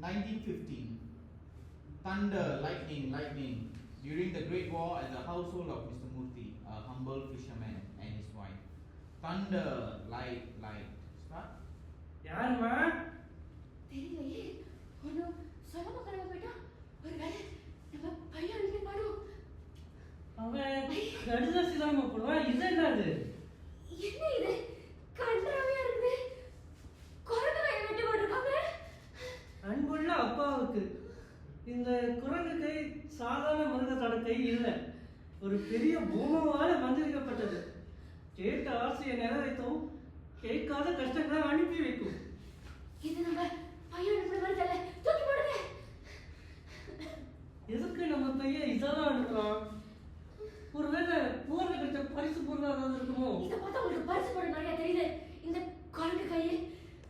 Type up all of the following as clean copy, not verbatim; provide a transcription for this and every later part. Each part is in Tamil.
1915. Thunder, lightning. During the Great War, at the household of Mr. Murthy, a humble fisherman and his wife. Thunder, light. Start. யாருமா? தெரியலையே. ஒன்னு சொல்லாம கிளம்ப போயிட்டா. ஒரு வேளை நம்ம பையன் வந்து பாடும். அவன் கடுதா சிலாம போடுவான். இது என்னது? என்ன இது? கண்டராவியா இருக்குது. குரங்கு கை வெட்டி போட்டுருக்காங்க. அன்புள்ள அப்பாவுக்கு இந்த குரங்கு கை சாதாரண மிருகத்தோட கை இல்லை. ஒரு பெரிய பூமவால மந்திரிக்கப்பட்டது. கேட்ட ஆசையை நிறைவேற்றும், கேட்காத கஷ்டங்களை அனுப்பி வைக்கும். இது நம்ம பையன் அனுப்புற மாதிரி தெரியல. தூக்கி போடுங்க. எதுக்கு நம்ம பையன் இதெல்லாம் அனுப்புறான்? ஒருவேளை போர்ல கிடைச்ச பரிசு பொருளா ஏதாவது இருக்குமோ? இதை பார்த்தா உங்களுக்கு பரிசு போட நிறைய தெரியுது. இந்த குரங்கு கையில்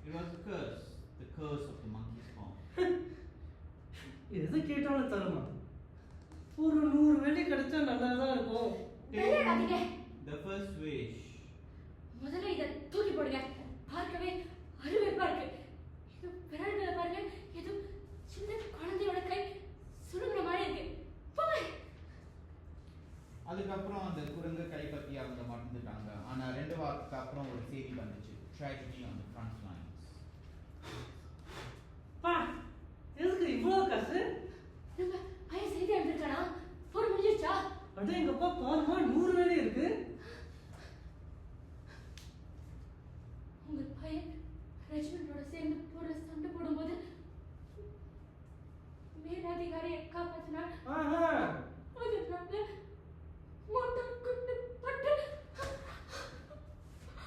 It was a curse, the curse of the monkey's paw. எது கேட்டாலும் தருமா? ஒரு 100 வெள்ளி கிடைச்சா நல்லா தான் இருக்கும். விளையாடாதீங்க. The first wish. முதல்ல இதை தூக்கி போடுங்க. பார்க்கவே அருமைப்பா இருக்கு. இது விரல்களை பாருங்க. ஏதோ சின்ன குழந்தையோட கை சுடுங்கிற மாதிரி இருக்கு. போங்க. அதுக்கப்புறம் அந்த குரங்கு கைப்பற்றி அவங்க மறந்துட்டாங்க. ஆனா 2 வாரத்துக்கு அப்புறம் ஒரு செய்தி வந்துச்சு. Tragedy on the front lines. பா, எதுக்கு இவ்வளோ காசு? நம்ம பையன் செய்தி அனுப்பியிருக்கானா? போர் முடிஞ்சிருச்சா? அட எங்கப்பா பாருமா, 100 வேலை இருக்கு. உங்க பையன் ரெஜிமெண்டோட சேர்ந்து போற சண்டை போடும்போது மேலதிகாரியை காப்பாத்தினார். அதனால மோட்டார் குண்டு பட்டு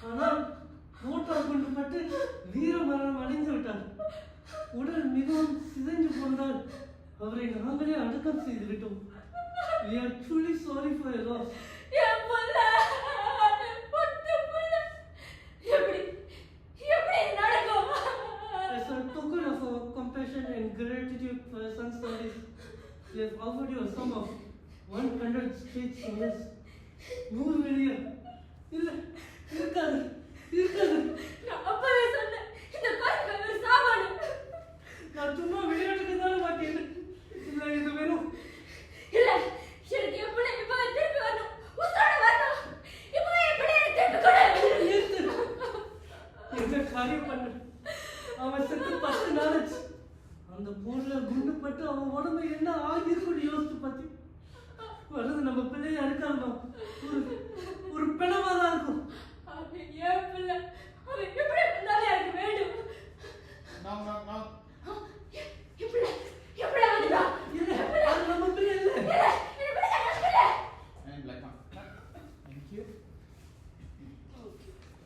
ஆனால் மோட்டார் குண்டு பட்டு வீரமரணம் அடைந்து விட்டார். உடல் மிகவும் சிதைஞ்சு போனதால் அவரை நாங்களே அடக்கம் செய்து விட்டோம். We are truly sorry for your loss. என் புள்ள, பட்டு புள்ள. எப்படி நடக்கும்? As a token of our compassion and gratitude for your son's studies, we have offered you a sum of 100 straight dollars. 100 வெளியா? இல்லை, இருக்காது. நான் அப்பவே சொன்னேன், இந்த குரங்கு ஒரு சாமானு. நான் சும்மா விளையாட்டுக்கு தானே மாட்டேன். இல்லை, இது வெறும் இல்ல, எனக்கு என் பிள்ளை இப்பவே திருப்பி வரணும். உசுரோட வரணும். இப்பவே என் பிள்ளையை திருப்பி கொடு. நிறுத்து. என்ன காரியம் பண்ண? அவன் செத்து 10 நாளாச்சு. அந்த போர்ல குண்டு பட்டு அவன் உடம்பு என்ன ஆகிருக்குன்னு யோசிச்சு பார்த்து வர்றது நம்ம பிள்ளையா இருக்காதுமா. ஒரு பிணமா தான் இருக்கும். அவன் என் பிள்ளை. அவன் எப்படி இருந்தாலும் எனக்கு வேண்டும். Knock.